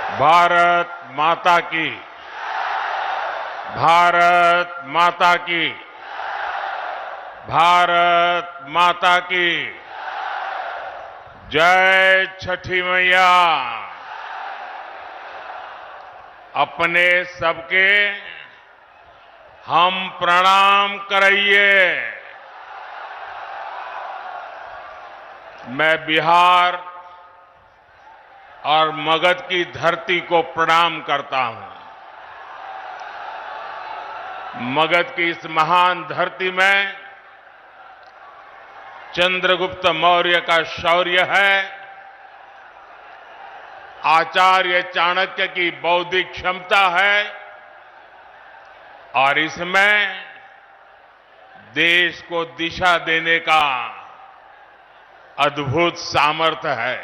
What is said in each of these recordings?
भारत माता की, भारत माता की, भारत माता की जय छठी मैया। अपने सबके हम प्रणाम कराइए। मैं बिहार और मगध की धरती को प्रणाम करता हूं। मगध की इस महान धरती में चंद्रगुप्त मौर्य का शौर्य है, आचार्य चाणक्य की बौद्धिक क्षमता है और इसमें देश को दिशा देने का अद्भुत सामर्थ्य है।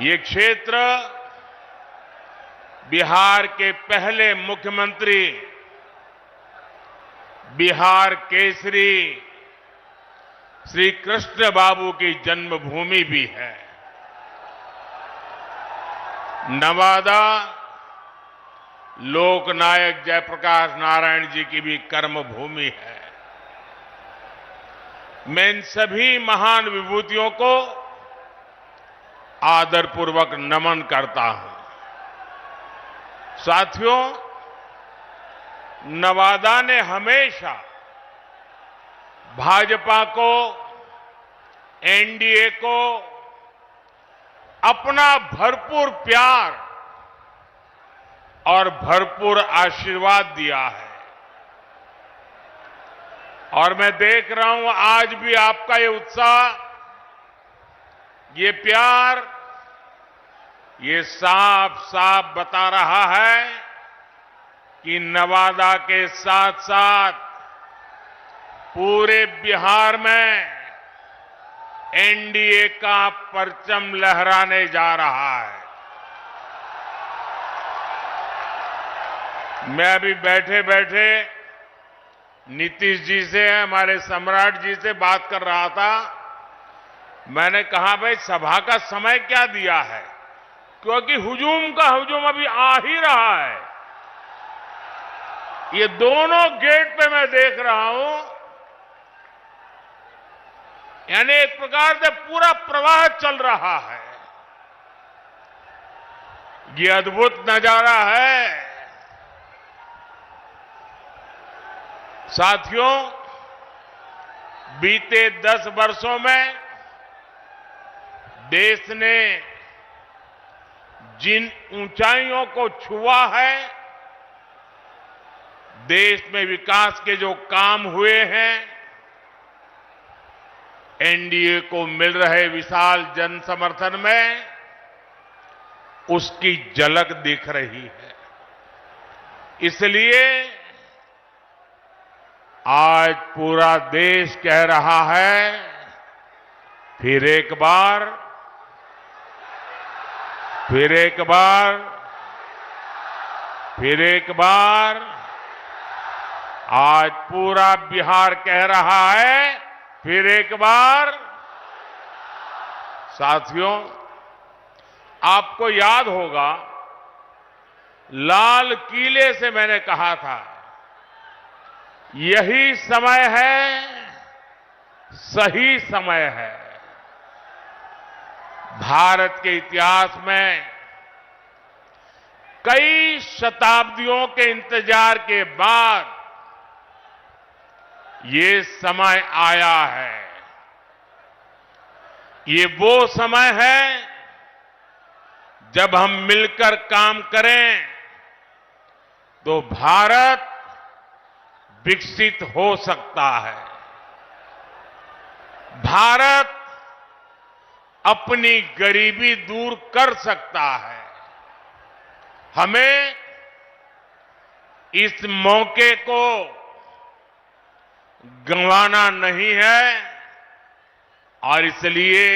ये क्षेत्र बिहार के पहले मुख्यमंत्री, बिहार केसरी श्री कृष्ण बाबू की जन्मभूमि भी है। नवादा लोकनायक जयप्रकाश नारायण जी की भी कर्मभूमि है। मैं इन सभी महान विभूतियों को आदरपूर्वक नमन करता हूं। साथियों, नवादा ने हमेशा भाजपा को, एनडीए को अपना भरपूर प्यार और भरपूर आशीर्वाद दिया है और मैं देख रहा हूं आज भी आपका ये उत्साह, ये प्यार, ये साफ साफ बता रहा है कि नवादा के साथ साथ पूरे बिहार में एनडीए का परचम लहराने जा रहा है। मैं अभी बैठे बैठे नीतीश जी से, हमारे सम्राट जी से बात कर रहा था। मैंने कहा भाई सभा का समय क्या दिया है, क्योंकि हुजूम का हुजूम अभी आ ही रहा है। ये दोनों गेट पे मैं देख रहा हूं, यानी एक प्रकार से पूरा प्रवाह चल रहा है। ये अद्भुत नजारा है। साथियों, बीते 10 वर्षों में देश ने जिन ऊंचाइयों को छुआ है, देश में विकास के जो काम हुए हैं, एनडीए को मिल रहे विशाल जन समर्थन में उसकी झलक दिख रही है। इसलिए आज पूरा देश कह रहा है, फिर एक बार, फिर एक बार, फिर एक बार। आज पूरा बिहार कह रहा है, फिर एक बार। साथियों, आपको याद होगा लाल किले से मैंने कहा था, यही समय है, सही समय है। भारत के इतिहास में कई शताब्दियों के इंतजार के बाद ये समय आया है। ये वो समय है जब हम मिलकर काम करें तो भारत विकसित हो सकता है। भारत अपनी गरीबी दूर कर सकता है। हमें इस मौके को गंवाना नहीं है और इसलिए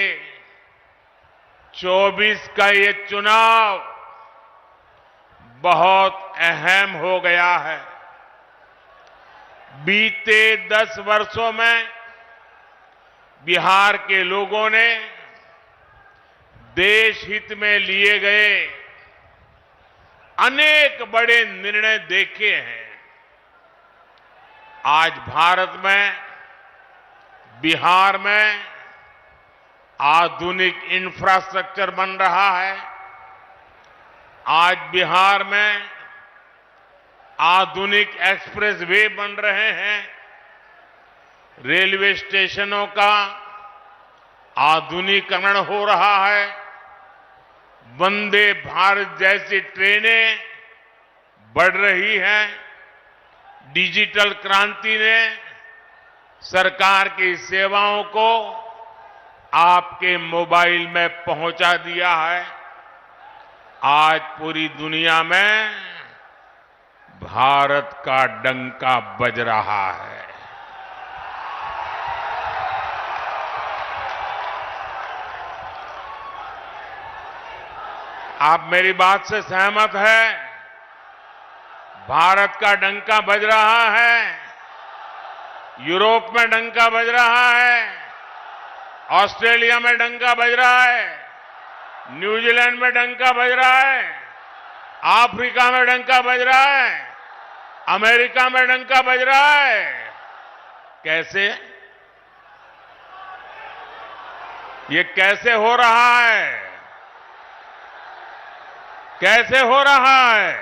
24 का ये चुनाव बहुत अहम हो गया है। बीते 10 वर्षों में बिहार के लोगों ने देश हित में लिए गए अनेक बड़े निर्णय देखे हैं। आज भारत में, बिहार में आधुनिक इंफ्रास्ट्रक्चर बन रहा है। आज बिहार में आधुनिक एक्सप्रेस वे बन रहे हैं। रेलवे स्टेशनों का आधुनिकीकरण हो रहा है। वंदे भारत जैसी ट्रेनें बढ़ रही हैं। डिजिटल क्रांति ने सरकार की सेवाओं को आपके मोबाइल में पहुंचा दिया है। आज पूरी दुनिया में भारत का डंका बज रहा है। आप मेरी बात से सहमत हैं? भारत का डंका बज रहा है। यूरोप में डंका बज रहा है। ऑस्ट्रेलिया में डंका बज रहा है। न्यूजीलैंड में डंका बज रहा है। अफ्रीका में डंका बज रहा है। अमेरिका में डंका बज रहा है। कैसे? ये कैसे हो रहा है? कैसे हो रहा है?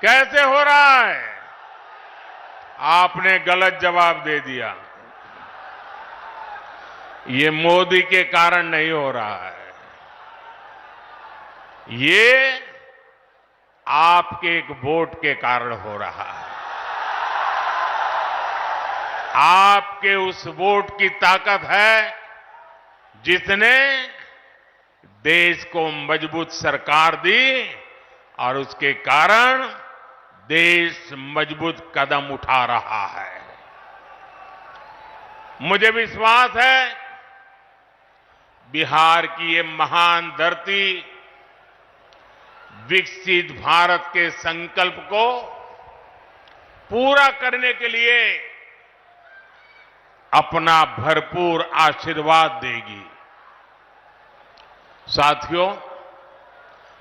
कैसे हो रहा है? आपने गलत जवाब दे दिया। ये मोदी के कारण नहीं हो रहा है। ये आपके एक वोट के कारण हो रहा है। आपके उस वोट की ताकत है जिसने देश को मजबूत सरकार दी और उसके कारण देश मजबूत कदम उठा रहा है। मुझे विश्वास है बिहार की ये महान धरती विकसित भारत के संकल्प को पूरा करने के लिए अपना भरपूर आशीर्वाद देगी। साथियों,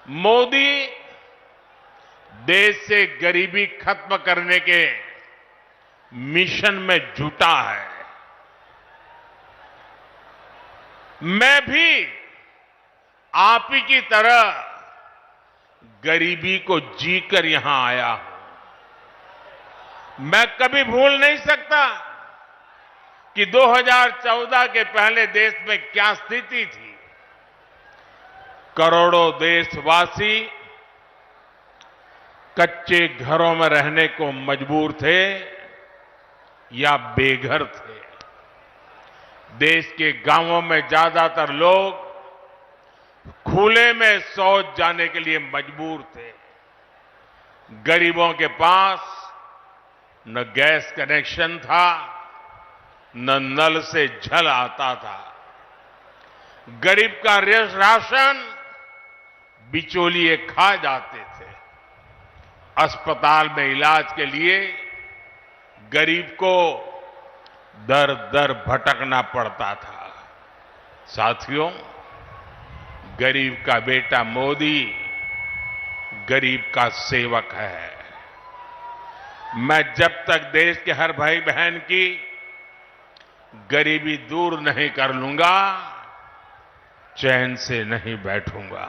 मोदी देश से गरीबी खत्म करने के मिशन में जुटा है। मैं भी आप ही की तरह गरीबी को जीकर यहां आया हूं। मैं कभी भूल नहीं सकता कि 2014 के पहले देश में क्या स्थिति थी। करोड़ों देशवासी कच्चे घरों में रहने को मजबूर थे या बेघर थे। देश के गांवों में ज्यादातर लोग खुले में शौच जाने के लिए मजबूर थे। गरीबों के पास न गैस कनेक्शन था, न नल से जल आता था। गरीब का राशन बिचौलिए खा जाते थे। अस्पताल में इलाज के लिए गरीब को दर दर भटकना पड़ता था। साथियों, गरीब का बेटा मोदी गरीब का सेवक है। मैं जब तक देश के हर भाई बहन की गरीबी दूर नहीं कर लूंगा, चैन से नहीं बैठूंगा।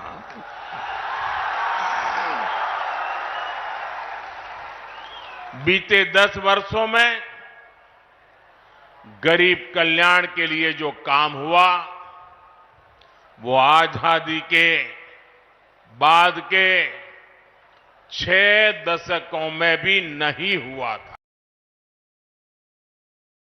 बीते 10 वर्षों में गरीब कल्याण के लिए जो काम हुआ वो आजादी के बाद के 6 दशकों में भी नहीं हुआ था।